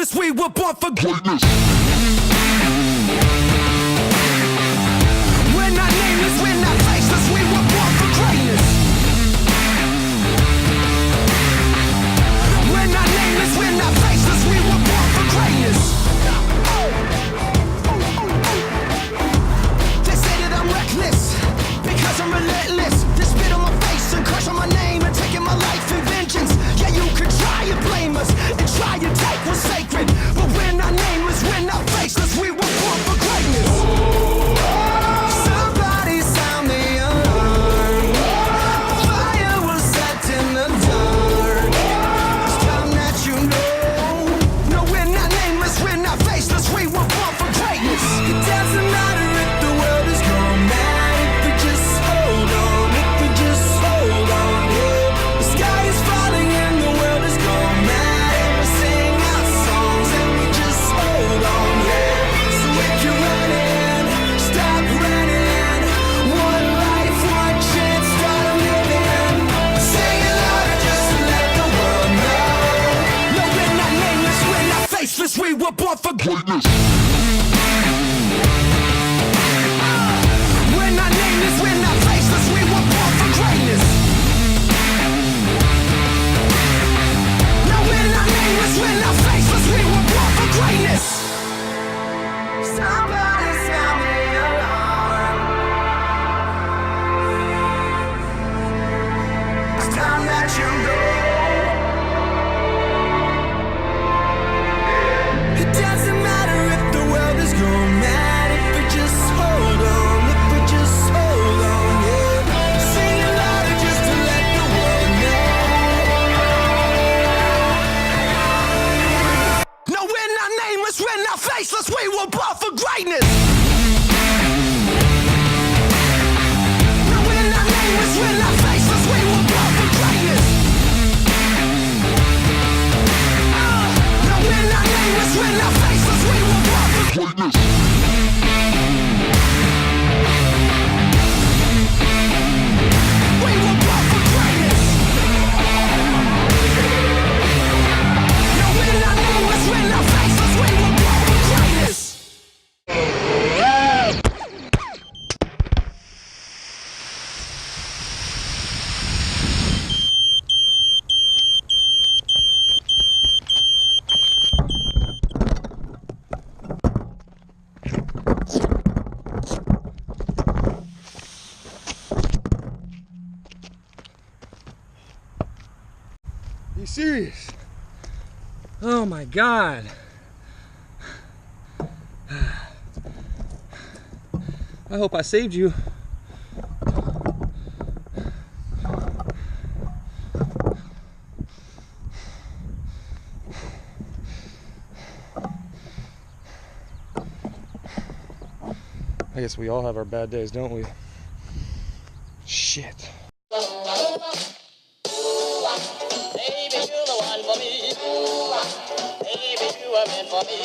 nameless, we were born for greatness. We're not nameless, we're not faceless, we were born for greatness. We're not nameless, we're not faceless, we were born for greatness. They say that I'm reckless because I'm relentless. They spit on my face and crush on my name and taking my life in vengeance. Yeah, you could try and blame us and try and take what's sacred, but we're not nameless, we're not faceless, we were born for greatness. Somebody sound the alarm. The fire was set in the dark. It's time that you know. No, we're not nameless, we're not faceless, we were born for greatness. It doesn't matter if the world is gone mad, if we just hold on, if we just hold on, yeah. The sky is falling and the world is gone mad, and we sing our songs and we just hold on, yeah. So if you're running, stop running. One life, one chance, start living. Sing it louder just to let the world know. No, we're not nameless, we're not faceless, we were born for greatness. We're not nameless, we're not faceless, we were born for greatness. No, we're not nameless, we're not faceless, we were born for greatness. Somebody sound the alarm. It's time that you know. It doesn't matter if the world is gone mad, if we just hold on, if we just hold on, yeah. Sing it louder just to let the world know. No, we're not nameless, we're not faceless, we were born for greatness. No, we're not nameless, we're not faceless, we were born for greatness. No, we're not nameless, we're not faceless, we were born for greatness. We were born for greatness. No, we're not nameless, we're not faceless, we were born for greatness. Are you serious? Oh my God. I hope I saved you. I guess we all have our bad days, don't we? Shit. Baby, you're the one for me. Baby, you were meant for me.